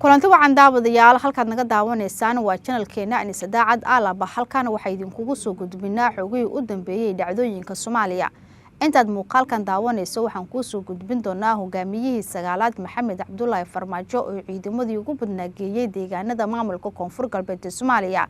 kulanti wacan daawadayaal halkaad naga daawanaysaan waa channelkeena Anisa Daacad Alaba halkan waxa idinkugu soo gudbinaa xogii u dambeeyay dhacdooyinka Soomaaliya intaad muuqaalkan daawanayso waxaan ku soo gudbin doonaa hogaamiyihii sagaalaad Maxamed Cabdullaahi Farmaajo oo ciidamadii ugu badnaageeyay deegaanada maamulka Koonfur Galbeed ee Soomaaliya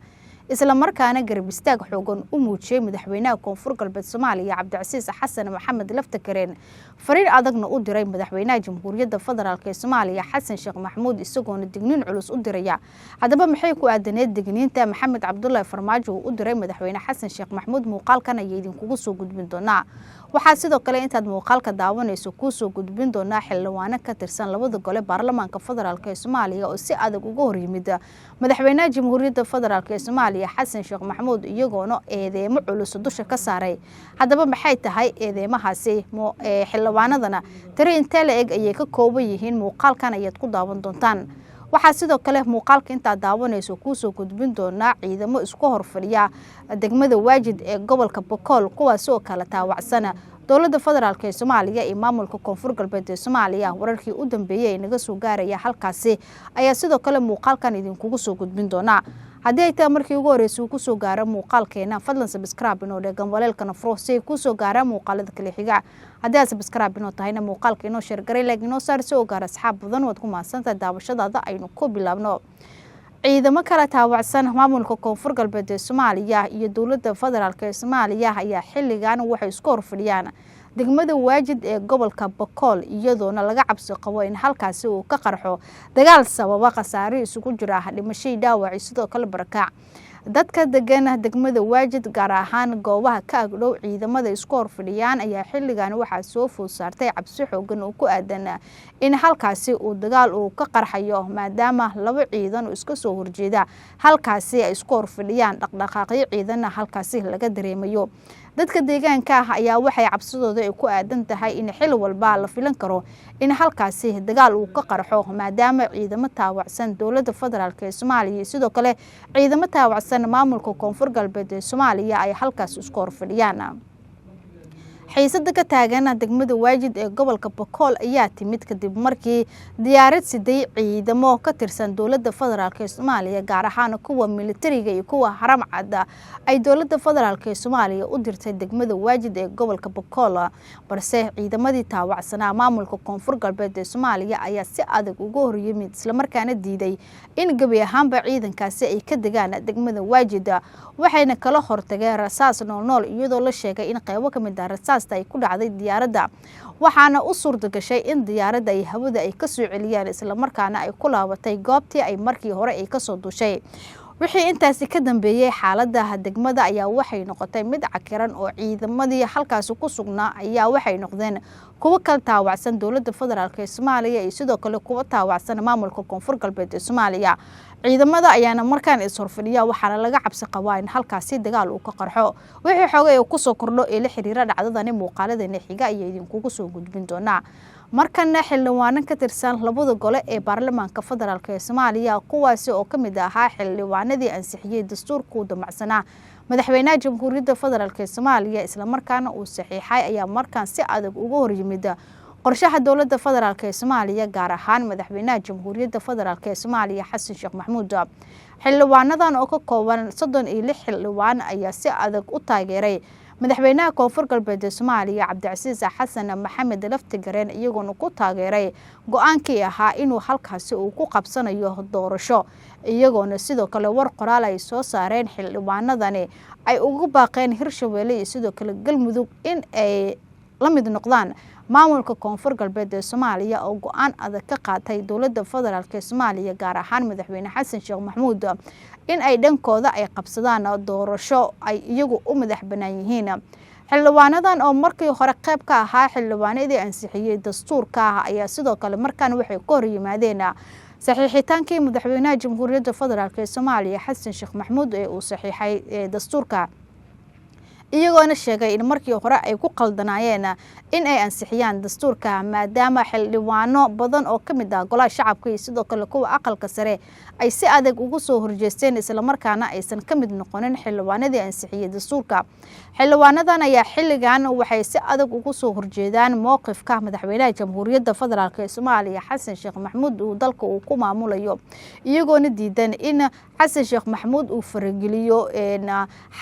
isla markaana garab istaag xoogan u muujiyay madaxweynaha Koonfur Galbeed Soomaaliya Cabdicasiis Xasan Maxamed Laftakareen fariin adagna u diray madaxweynaha Jamhuuriyadda Federaalka ee Soomaaliya Xasan Sheekh Maxamuud isagoona digniin culus u diraya hadaba maxay ku aadaneed digniinta Maxamed Cabdullaahi Farmaajo u diray madaxweynaha Xasan Sheekh Maxamuud muuqaalkan ay idinkugu soo gudbin doonaa waxaa sidoo kale intaad muuqaalka daawanayso ku soo gudbin doonaa xildhibaano ka tirsan labada gole baarlamaanka federaalka ee Soomaaliya oo si adag uga hor yimid madaxweynaha Jamhuuriyadda Federaalka ee Soomaaliya Xasan Sheekh Maxamuud iyagoona eedeemo culus dusha ka saaray hadaba maxay tahay eedeemahaasi xildhibaanadana tiri inta la eg ayay ka kooban yihiin muuqaalkan ayaad ku daawan doontaan waxaa sidoo kale muuqaalka inta daawanayso ku soo gudbin doonaa ciidamo isku horfadhiya degmada Waajid ee gobolka Boqol kuwaas oo kala taawacsan dowladda federaalka ee Soomaaliya iyo maamulka Koonfur Galbeed ee Soomaaliya wararkii u dambeeyay naga soo gaaraya halkaasi ayaa sidoo kale muuqaalkan idinkugu soo gudbin doonaa haddii ay tahay markii ugu horeysay ku soo gaaro muuqaalkeena fadlan subscribe inoo dhegan waleelkana furo si ku soo gaara muuqaalada kale xiga haddii aad subscribe inoo tahayna muuqaalka inoo share garay like inoo saar si oo gaar asxaab badan waad ku mahadsantahay daawashadaada aynu ku bilaabno ciidamo kala taawacsan maamulka Koonfur Galbeed ee Soomaaliya iyo dowladda federaalka ee Soomaaliya ayaa xilligan waxay isku horfadhiyaan degmada Waajid ee gobolka Boqol iyadoona laga cabsi qabo in halkaasi uu ka qarxo dagaal sababa khasaare isugu jira dhimasho dhaawac sidoo kale barakac dadka degan degmada Waajid gaar ahaan goobaha ka agdhow ciidamada isku horfadhiyaan ayaa xilligan waxa soo food saartay cabsi xoogan oo ku aadan in halkaasi uu dagaal uu ka qarxayo maadaama laba ciidan oo iska soo horjeeda halkaasi ay isku horfadhiyaan dhaqdhaqaaqyo ciidanna halkaasi laga dareemayo dadka deegaanka ayaa waxay cabsidooda ay ku aadan tahay in xil walba la filan karo in halkaasi dagaal uu ka qarxo maadaama ciidamo taawacsan dowladda federaalka ee Soomaaliya sidoo kale ciidamo taawacsan maamulka Koonfur Galbeed ee Soomaaliya ay halkaasi isku horfadhiyaan xiisada ka taagan degmada Waajid ee gobolka Boqol ayaa timid kadib markii diyaarad siday ciidamo ka tirsan dowladda federaalka ee Soomaaliya gaar ahaan kuwa militariga iyo kuwa haram cad ay dowladda federaalka ee Soomaaliya u dirtay degmada Waajid ee gobolka Boqol balse ciidamadii taawacsanaa maamulka Koonfur Galbeed ee Soomaaliya ayaa si adag uga hor yimid isla markaana diiday in gabi ahaanba ciidankaasi ay ka degaan degmada Waajid waxayna kala hortageen rasaas nool iyadoo la sheegay in qaybo kamid ah rasaasta ay ku dhacday diyaaradda waxaana u suurta gashay in diyaaradda ay hawada ay ka soo celiyaan isla markaana ay ku laabatay goobtii ay markii hore ay ka soo dushay wixii intaasi ka dambeeyay xaaladda degmada ayaa waxay noqotay mid cakiran oo ciidamadii halkaas ku sugnaa ayaa waxay noqdeen kuwa kala taawacsan dowladda federaalka ee Soomaaliya iyo sidoo kale kuwa taawacsan maamulka Koonfur Galbeed ee Soomaaliya ciidamada ayaana markaan is horfadhiya waxaana laga cabsi qabaa in halkaasi dagaal uu ka qarxo wixii xoogay ku soo kordho ee la xiriira dhacdadani muuqaaladana xiga ay idinkugu soo gudbin doonaa markana xildhibaano ka tirsan labada gole ee baarlamaanka federaalka ee Soomaaliya kuwaasi oo kamid ahaa xildhibaanadii ansixiyay dastuurka damacsanaa madaxweynaha Jamhuuriyadda Federaalka ee Soomaaliya isla markaana uu saxiixay ayaa markaan si adag uga hor yimid qorshaha dowladda federaalka ee Soomaaliya gaar ahaan madaxweynaha Jamhuuriyadda Federaalka ee Soomaaliya Xasan Sheekh Maxamuud xildhibaanadan oo ka kooban 36 xildhibaan ayaa si adag u taageeray madaxweynaha Koonfur Galbeed ee Soomaaliya Cabdicasiis Xasan Maxamed Laftakareen iyagoona ku taageeray go'aankii ahaa inuu halkaasi uu ku qabsanayo doorasho iyagoona sidoo kale war qoraal ay soo saareen xildhibaanadani ay ugu baaqeen Hirshabeelle iyo sidoo kale Galmudug in ay la mid noqdaan maamulka Koonfur Galbeed ee Soomaaliya oo go'aan adag ka qaatay dowladda federaalka ee Soomaaliya gaar ahaan madaxweyne Xasan Sheekh Maxamuud in ay dhankooda ay qabsadaan doorasho ay iyagu u madax banaan yihiin xildhibaanadan oo markii hore qayb ka ahaa xildhibaanadii ansixiyay dastuurka ayaa sidoo kale markaan waxay ka hor yimaadeen saxiixitaankii madaxweynaha Jamhuuriyadda Federaalka ee Soomaaliya Xasan Sheekh Maxamuud ee uu saxiixay dastuurka iyagoona sheegay in markii hore ay ku qaldanaayeen in ay ansixiyaan dastuurka maadaama xildhibaano badan oo ka mid ah golaha shacabka iyo sidoo kale kuwa aqalka sare ay si adag ugu soo horjeesteen isla markaana aysan ka mid noqonin xildhibaanadii ansixiyay dastuurka. xildhibaanadan ayaa xilligan waxay si adag ugu soo horjeedaan mowqifka madaxweynaha jamhuuriyadda federaalk ee Soomaaliya Xasan Sheekh Maxamuud uu dalka uu ku maamulayo, iyagoona diidan in Xasan Sheekh Maxamuud uu farageliyo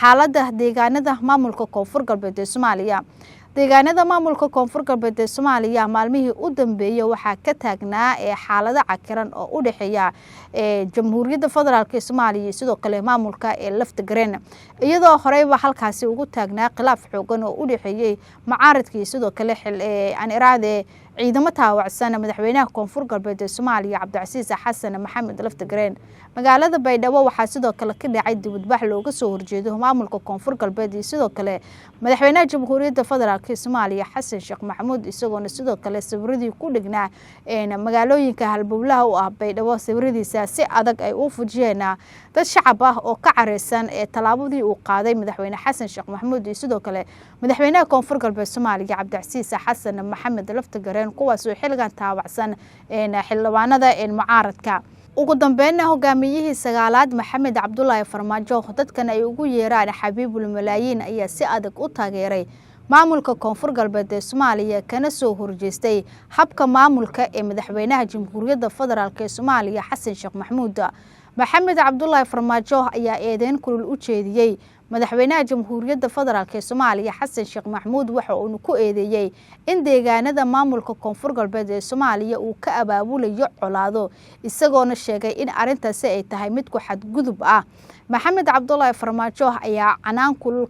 xaaladda deegaanada maamulka Koonfur Galbeed ee Soomaaliya. deegaanada maamulka Koonfur Galbeed ee Soomaaliya maalmihii u dambeeyay waxaa ka taagnaa xaalado cakiran oo u dhaxeeya jamhuuriyadda federaalk ee Soomaaliya sidoo kale maamulka Laftagareen, iyadoo horeyba halkaasi ugu taagnaa khilaaf xoogan oo u dhaxeeyay mucaaradkii sidoo kale ciidamo taawacsan madaxweynaha Koonfur Galbeed ee Soomaaliya Cabdicasiis Xasan Maxamed Laftagareen. magaalada Baydhabo waxaa sidoo kale ka dhacay dibadbax looga soo horjeedo maamulka Koonfur Galbeed iyo sidoo kale madaxweynaha jamhuuriyadda federaalk ee Soomaaliya Xasan Sheekh Maxamuud, isagoona sidoo kale sawiradii ku dhignaa magaalooyinka halbowlaha u ah Baydhabo sawiradiisa si adag ay u fujiyeen dad shacab ah oo ka careysan talaabadii uu qaaday madaxweyne Xasan Sheekh Maxamuud iyo sidoo kale madaxweynaha Koonfur Galbeed Soomaaliya Cabdicasiis Xasan Maxamed Laftagareen, kuwaas oo xilligan taawacsan xildhibaanada mucaaradka. ugu dambeynna hogaamiyihii sagaalaad Maxamed Cabdullaahi Farmaajo, dadkan ay ugu yeeraan Xabiibul Malaayiin, ayaa si adag u taageeray maamulka Koonfur Galbeed ee Soomaaliya kana soo horjeestay habka maamulka ee madaxweynaha jamhuuriyadda federaalk ee Soomaaliya Xasan Sheekh Maxamuud. Maxamed Cabdullaahi Farmaajo ayaa eedeyn kulul u jeediyay madaxweynaha jamhuuriyadda federaalk ee Soomaaliya Xasan Sheekh Maxamuud, waxa uu ku eedeeyay in deegaanada maamulka Koonfur Galbeed ee Soomaaliya uu ka abaabulayo colaado, isagoona sheegay in arintaasi ay tahay mid ku xadgudub ah. Maxamed Cabdullaahi Farmaajo ayaa canaan kulul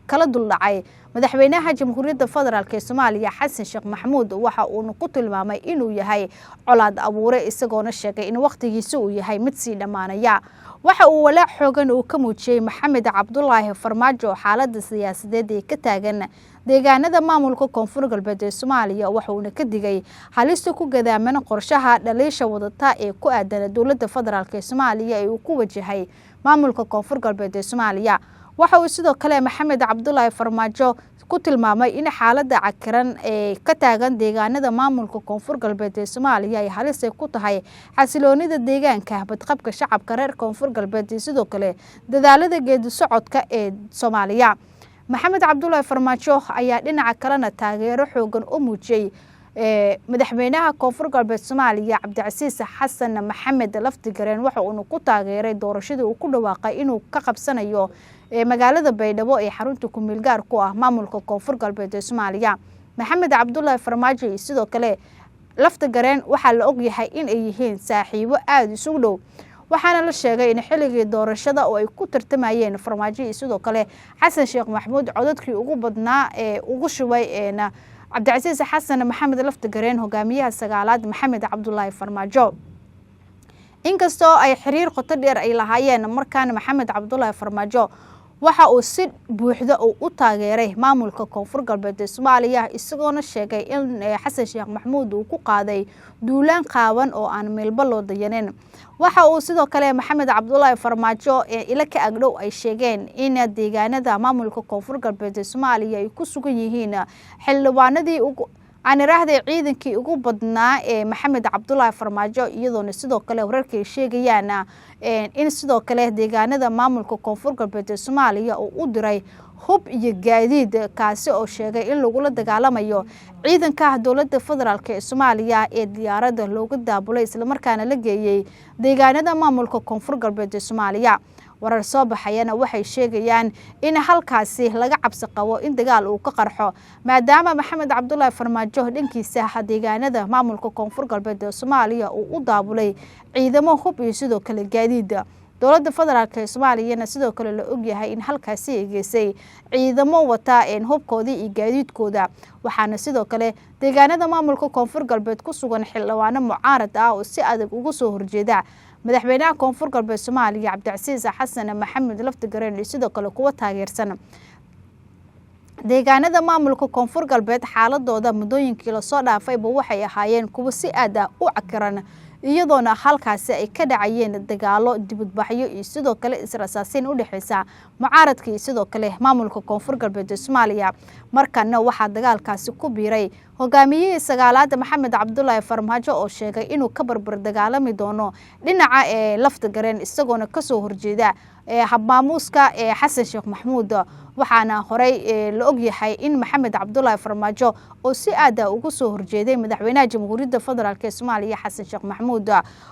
kala duldhacay madaxweynaha jamhuuriyadda federaalk ee Soomaaliya Xasan Sheekh Maxamuud, waxa uu ku tilmaamay inuu yahay colaad abuure, isagoona sheegay in waqtigiisa uu yahay mid sii dhamaanaya. waxa uu walaac xoogan uu ka muujiyay Maxamed Cabdullaahi Farmaajo xaaladda siyaasadeed ee ka taagan deegaanada maamulka Koonfur Galbeed ee Soomaaliya, waxa uu ka digay halista ku gadaaman qorshaha dhaliisha wadata ee ku aadan dowladda federaalk ee Soomaaliya ee uu ku wajahay maamulka Koonfur Galbeed ee Soomaaliya. waxa uu sidoo kale Maxamed Cabdullaahi Farmaajo ku tilmaamay in xaaladda cakiran ee ka taagan deegaanada maamulka Koonfur Galbeed ee Soomaaliya ay halis ku tahay xasiloonida deegaanka, badqabka shacabka reer Koonfur Galbeed iyo sidoo kale dadaalada geedi socodka ee Soomaaliya. Maxamed Cabdullaahi Farmaajo ayaa dhinaca kalena taageero xoogan u muujiyay madaxweynaha Koonfur Galbeed Soomaaliya Cabdicasiis Xasan Maxamed Laftagareen, waxa uu ku taageeray doorashadii uu ku dhawaaqay inuu ka qabsanayo magaalada Baydhabo ee xarunta ku meel gaar ku ah maamulka Koonfur Galbeed ee Soomaaliya. Maxamed Cabdullaahi Farmaajo iyo sidoo kale Laftagareen waxaa la og yahay in ay yihiin saaxiibo aad isugu dhow, waxaana la sheegay in xilligii doorashada oo ay ku tartamayeen Farmaajo iyo sidoo kale Xasan Sheekh Maxamuud codadkii ugu badnaa ee ugu shubay Cabdicasiis Xasan Maxamed Laftagareen hogaamiyaha sagaalaad Maxamed Cabdullaahi Farmaajo. inkastoo ay xiriir qoto dheer ay lahaayeen, markaan Maxamed Cabdullaahi Farmaajo waxa uu si buuxda u taageeray maamulka Koonfur Galbeed ee Soomaaliya, isagoona sheegay in Xasan Sheekh Maxamuud uu ku qaaday duulaan qaawan oo aan meelba loo dayanin. waxa uu sidoo kale Maxamed Cabdullaahi Farmaajo ila ka agdhow ay sheegeen in deegaanada maamulka Koonfur Galbeed ee Soomaaliya ay ku sugan yihiin xildhibaanadii ciidankii ugu badnaa ee Maxamed Cabdullaahi Farmaajo, iyadoona sidoo kale wararkay sheegayaan in sidoo kale deegaanada maamulka Koonfur Galbeed ee Soomaaliya uu u diray hub iyo gaadiid, kaasi oo sheegay in lagu la dagaalamayo ciidanka dowladda federaalk ee Soomaaliya ee diyaaradda looga daabulay isla markaana la geeyay deegaanada maamulka Koonfur Galbeed ee Soomaaliya. warar soo baxayana waxay sheegayaan in halkaasi laga cabsi qabo in dagaal uu ka qarxo, maadaama Maxamed Cabdullaahi Farmaajo dhankiisa deegaanada maamulka Koonfur Galbeed ee Soomaaliya uu u daabulay ciidamo hub iyo sidoo kale gaadiid. dowladda federaalk ee Soomaaliya sidoo kale la og yahay in halkaasi ay geysay ciidamo wata hubkoodii iyo gaadiidkooda, waxaana sidoo kale deegaanada maamulka Koonfur Galbeed ku sugan xildhibaano mucaarad ah oo si adag ugu soo horjeeda madaxweynaha Koonfur Galbeed Soomaaliya Cabdicasiis Xasan Maxamed Laftagareen iyo sidoo kale kuwa taageersan. deegaanada maamulka Koonfur Galbeed xaaladooda muddooyinkii la soo dhaafayba waxay ahaayeen kuwa si aad ah u cakiran, iyadoona halkaasi ay ka dhacayeen dagaalo dibadbaxyo iyo sidoo kale israsaasin u dhaxaysa mucaaradka iyo sidoo kale maamulka Koonfur Galbeed Soomaaliya. markana waxaa dagaalkaasi ku biiray hogaamiyihii sagaalaad Maxamed Cabdullaahi Farmaajo oo sheegay inuu ka barbar dagaalami doono dhinaca lafta gareen isagoona ka soo horjeeda habmaamuuska Xasan Sheekh Maxamuud. waxaana horey la og yahay in Maxamed Cabdullaahi Farmaajo oo si aad ah ugu soo horjeeday madaxweynaha Jamhuuriyadda Federaalka ee Soomaaliya Xasan Sheekh Maxamuud.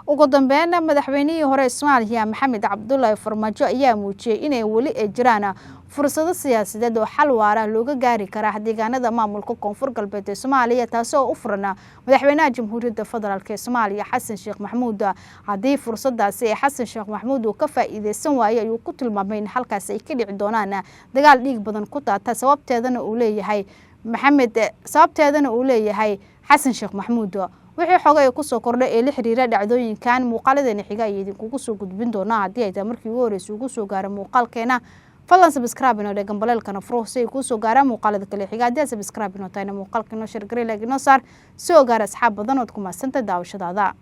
ugu dambeyn madaxweynihii hore ee Soomaaliya Maxamed Cabdullaahi Farmaajo ayaa muujiyay inay wali jiraan fursado siyaasadeed oo xal waara looga gaari kara deegaanada maamulka Koonfur Galbeed ee Soomaaliya taasoo u furan madaxweynaha Jamhuuriyadda Federaalka ee Soomaaliya Xasan Sheekh Maxamuud. haddii fursadaasi Xasan Sheekh Maxamuud uu ka faa'iideysan waayo ayuu ku tilmaamay in halkaas ay ka dhici doonaan dagaal dhiig badan ku taata sababteedana uu leeyahay Xasan Sheekh Maxamuud. wixii xogay ku soo kordhay ee la xiriira dhacdooyinkan muuqaaladeena xiga ay idinkugu soo gudbin doonaa haddii ay tahay markii ugu horeysay ugu soo gaaray muuqaalkeena fadlan subscribe inoo dhegan baleelkana furo si ay kuu soo gaaraan muuqaalada kale xiga haddii subscribe inoo tahayna muuqaalka inoo share garay like inoo saar si oo gaar asxaab badan ood ku maasanta daawashadaada.